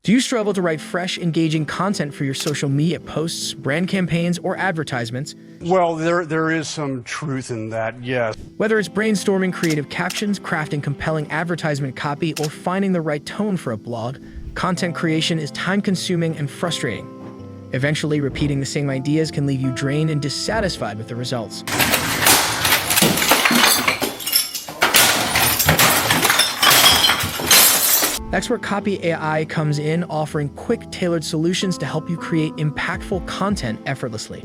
Do you struggle to write fresh, engaging content for your social media posts, brand campaigns, or advertisements? Well, there is some truth in that, yes. Whether it's brainstorming creative captions, crafting compelling advertisement copy, or finding the right tone for a blog, content creation is time-consuming and frustrating. Eventually, repeating the same ideas can leave you drained and dissatisfied with the results. That's where Copy AI comes in, offering quick, tailored solutions to help you create impactful content effortlessly.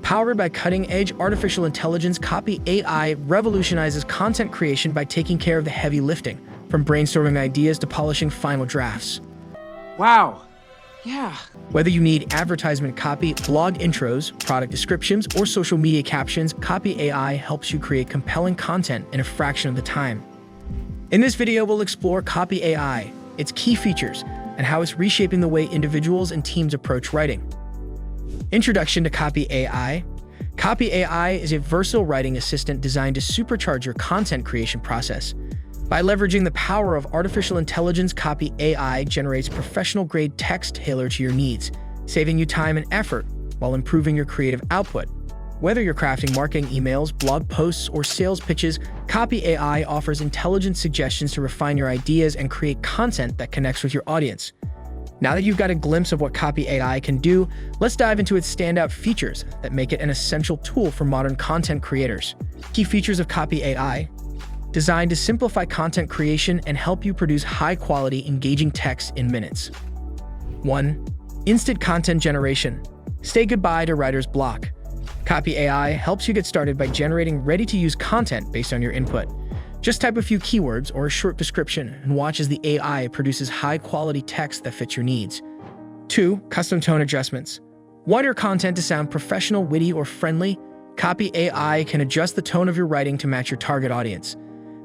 Powered by cutting-edge artificial intelligence, Copy AI revolutionizes content creation by taking care of the heavy lifting, from brainstorming ideas to polishing final drafts. Wow. Yeah. Whether you need advertisement copy, blog intros, product descriptions, or social media captions, Copy AI helps you create compelling content in a fraction of the time. In this video, we'll explore Copy AI, its key features, and how it's reshaping the way individuals and teams approach writing. Introduction to Copy AI. Copy AI is a versatile writing assistant designed to supercharge your content creation process. By leveraging the power of artificial intelligence, Copy AI generates professional-grade text tailored to your needs, saving you time and effort while improving your creative output. Whether you're crafting marketing emails, blog posts, or sales pitches, Copy AI offers intelligent suggestions to refine your ideas and create content that connects with your audience. Now that you've got a glimpse of what Copy AI can do, let's dive into its standout features that make it an essential tool for modern content creators. Key features of Copy AI: designed to simplify content creation and help you produce high-quality, engaging text in minutes. 1. Instant content generation. Say goodbye to writer's block. Copy AI helps you get started by generating ready-to-use content based on your input. Just type a few keywords or a short description and watch as the AI produces high-quality text that fits your needs. 2. Custom tone adjustments. Want your content to sound professional, witty, or friendly? Copy AI can adjust the tone of your writing to match your target audience.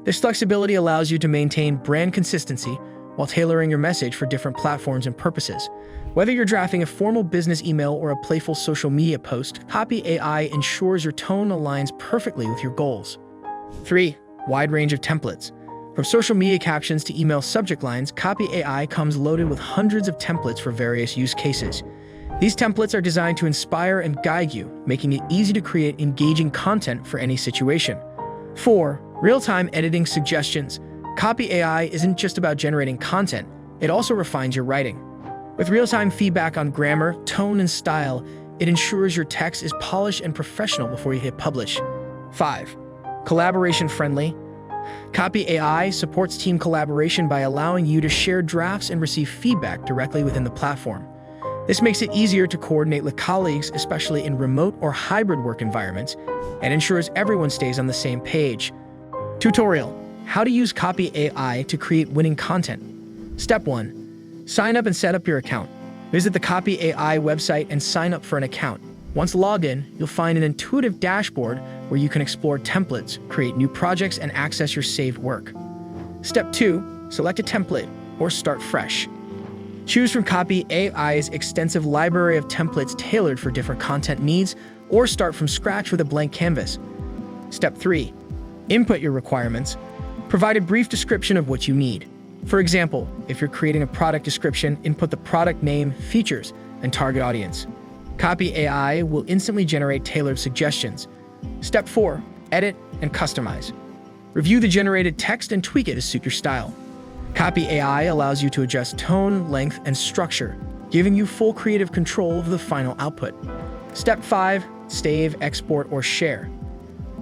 This flexibility allows you to maintain brand consistency while tailoring your message for different platforms and purposes. Whether you're drafting a formal business email or a playful social media post, Copy AI ensures your tone aligns perfectly with your goals. 3. Wide range of templates. From social media captions to email subject lines, Copy AI comes loaded with hundreds of templates for various use cases. These templates are designed to inspire and guide you, making it easy to create engaging content for any situation. 4. Real-time editing suggestions. Copy AI isn't just about generating content, it also refines your writing. With real-time feedback on grammar, tone, and style, it ensures your text is polished and professional before you hit publish. 5. Collaboration-friendly. Copy AI supports team collaboration by allowing you to share drafts and receive feedback directly within the platform. This makes it easier to coordinate with colleagues, especially in remote or hybrid work environments, and ensures everyone stays on the same page. Tutorial: how to use Copy AI to create winning content. Step 1. Sign up and set up your account. Visit the Copy AI website and sign up for an account. Once logged in, you'll find an intuitive dashboard where you can explore templates, create new projects, and access your saved work. Step 2. Select a template or start fresh. Choose from Copy AI's extensive library of templates tailored for different content needs, or start from scratch with a blank canvas. Step 3. Input your requirements. Provide a brief description of what you need. For example, if you're creating a product description, input the product name, features, and target audience. Copy AI will instantly generate tailored suggestions. Step 4. Edit and customize. Review the generated text and tweak it to suit your style. Copy AI allows you to adjust tone, length, and structure, giving you full creative control of the final output. Step 5. Save, export, or share.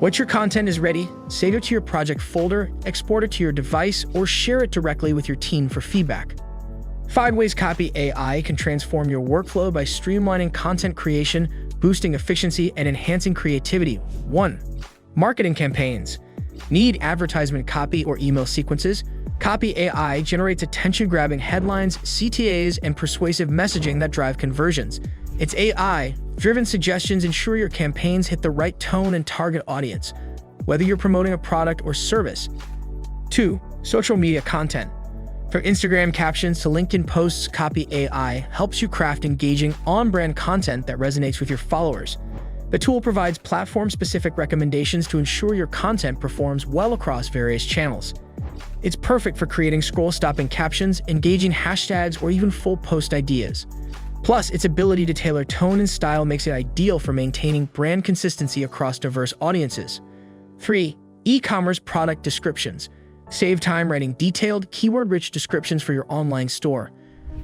Once your content is ready, save it to your project folder, export it to your device, or share it directly with your team for feedback. 5 ways Copy AI can transform your workflow by streamlining content creation, boosting efficiency, and enhancing creativity. 1. Marketing campaigns. Need advertisement copy or email sequences? Copy AI generates attention-grabbing headlines, CTAs, and persuasive messaging that drive conversions. Its AI-driven suggestions ensure your campaigns hit the right tone and target audience, whether you're promoting a product or service. 2. Social media content. From Instagram captions to LinkedIn posts, Copy AI helps you craft engaging, on-brand content that resonates with your followers. The tool provides platform-specific recommendations to ensure your content performs well across various channels. It's perfect for creating scroll-stopping captions, engaging hashtags, or even full post ideas. Plus, its ability to tailor tone and style makes it ideal for maintaining brand consistency across diverse audiences. 3. E-commerce product descriptions. Save time writing detailed, keyword-rich descriptions for your online store.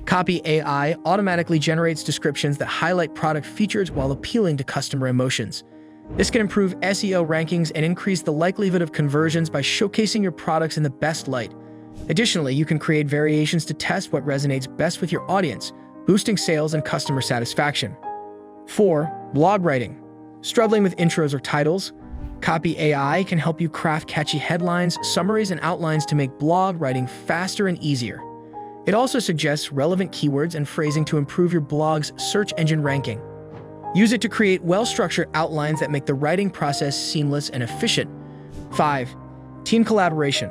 Copy AI automatically generates descriptions that highlight product features while appealing to customer emotions. This can improve SEO rankings and increase the likelihood of conversions by showcasing your products in the best light. Additionally, you can create variations to test what resonates best with your audience, boosting sales and customer satisfaction. 4. Blog writing. Struggling with intros or titles? Copy AI can help you craft catchy headlines, summaries, and outlines to make blog writing faster and easier. It also suggests relevant keywords and phrasing to improve your blog's search engine ranking. Use it to create well-structured outlines that make the writing process seamless and efficient. 5. Team collaboration.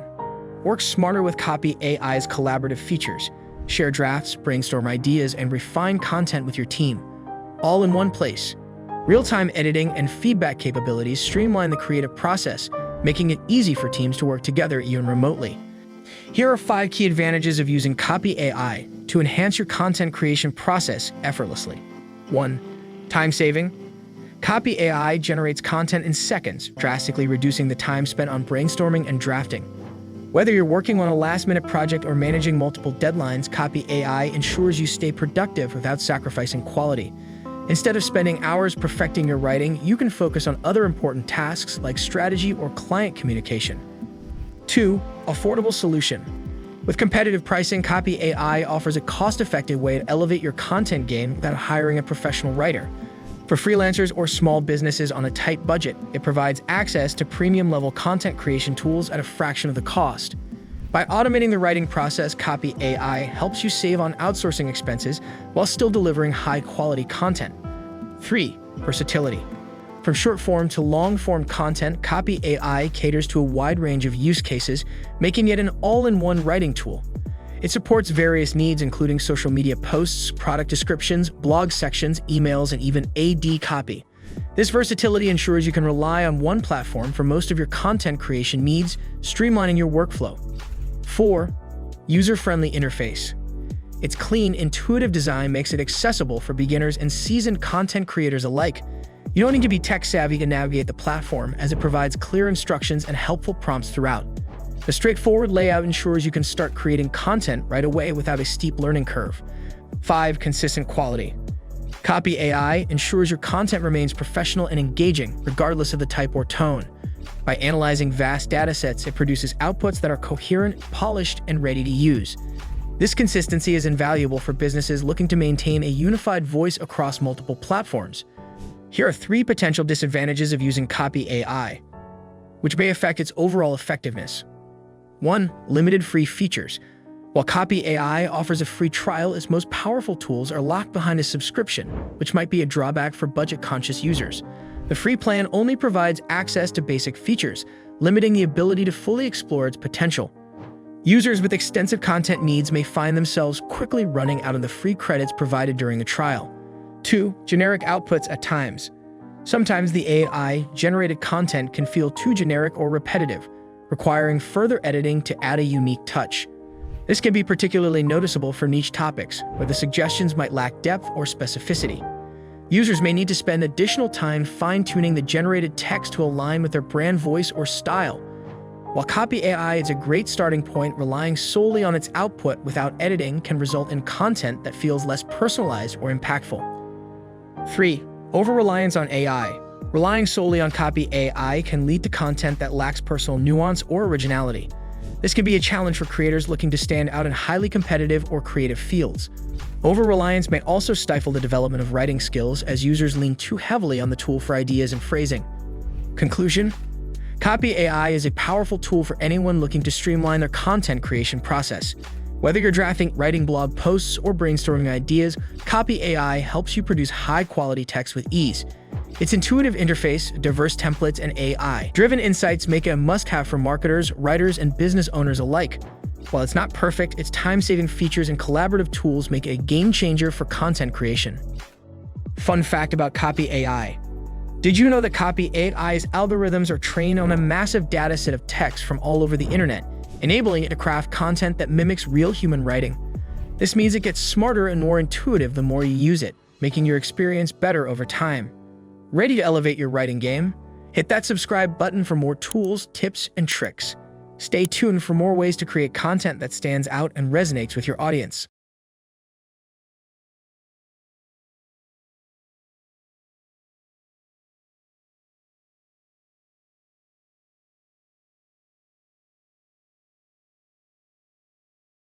Work smarter with Copy AI's collaborative features. Share drafts, brainstorm ideas, and refine content with your team, all in one place. Real-time editing and feedback capabilities streamline the creative process, making it easy for teams to work together even remotely. Here are 5 key advantages of using Copy AI to enhance your content creation process effortlessly. 1. Time saving. Copy AI generates content in seconds, drastically reducing the time spent on brainstorming and drafting. Whether you're working on a last-minute project or managing multiple deadlines, Copy AI ensures you stay productive without sacrificing quality. Instead of spending hours perfecting your writing, you can focus on other important tasks like strategy or client communication. 2. Affordable solution. With competitive pricing, Copy AI offers a cost-effective way to elevate your content game without hiring a professional writer. For freelancers or small businesses on a tight budget, it provides access to premium-level content creation tools at a fraction of the cost. By automating the writing process, Copy AI helps you save on outsourcing expenses while still delivering high-quality content. 3. Versatility. From short-form to long-form content, Copy AI caters to a wide range of use cases, making it an all-in-one writing tool. It supports various needs including social media posts, product descriptions, blog sections, emails, and even AD copy. This versatility ensures you can rely on one platform for most of your content creation needs, streamlining your workflow. 4. User-friendly interface. Its clean, intuitive design makes it accessible for beginners and seasoned content creators alike. You don't need to be tech-savvy to navigate the platform, as it provides clear instructions and helpful prompts throughout. The straightforward layout ensures you can start creating content right away without a steep learning curve. 5. Consistent quality. Copy AI ensures your content remains professional and engaging, regardless of the type or tone. By analyzing vast datasets, it produces outputs that are coherent, polished, and ready to use. This consistency is invaluable for businesses looking to maintain a unified voice across multiple platforms. Here are 3 potential disadvantages of using Copy AI, which may affect its overall effectiveness. 1. Limited free features. While Copy AI offers a free trial, its most powerful tools are locked behind a subscription, which might be a drawback for budget-conscious users. The free plan only provides access to basic features, limiting the ability to fully explore its potential. Users with extensive content needs may find themselves quickly running out of the free credits provided during the trial. 2. Generic outputs at times. Sometimes the AI-generated content can feel too generic or repetitive, requiring further editing to add a unique touch. This can be particularly noticeable for niche topics, where the suggestions might lack depth or specificity. Users may need to spend additional time fine-tuning the generated text to align with their brand voice or style. While Copy AI is a great starting point, relying solely on its output without editing can result in content that feels less personalized or impactful. 3. Over-reliance on AI. Relying solely on Copy AI can lead to content that lacks personal nuance or originality. This can be a challenge for creators looking to stand out in highly competitive or creative fields. Over-reliance may also stifle the development of writing skills as users lean too heavily on the tool for ideas and phrasing. Conclusion: Copy AI is a powerful tool for anyone looking to streamline their content creation process. Whether you're writing blog posts, or brainstorming ideas, Copy AI helps you produce high-quality text with ease. Its intuitive interface, diverse templates, and AI-driven insights make it a must-have for marketers, writers, and business owners alike. While it's not perfect, its time-saving features and collaborative tools make it a game-changer for content creation. Fun fact about Copy AI. Did you know that Copy AI's algorithms are trained on a massive dataset of text from all over the internet? enabling it to craft content that mimics real human writing. This means it gets smarter and more intuitive the more you use it, making your experience better over time. Ready to elevate your writing game? Hit that subscribe button for more tools, tips, and tricks. Stay tuned for more ways to create content that stands out and resonates with your audience.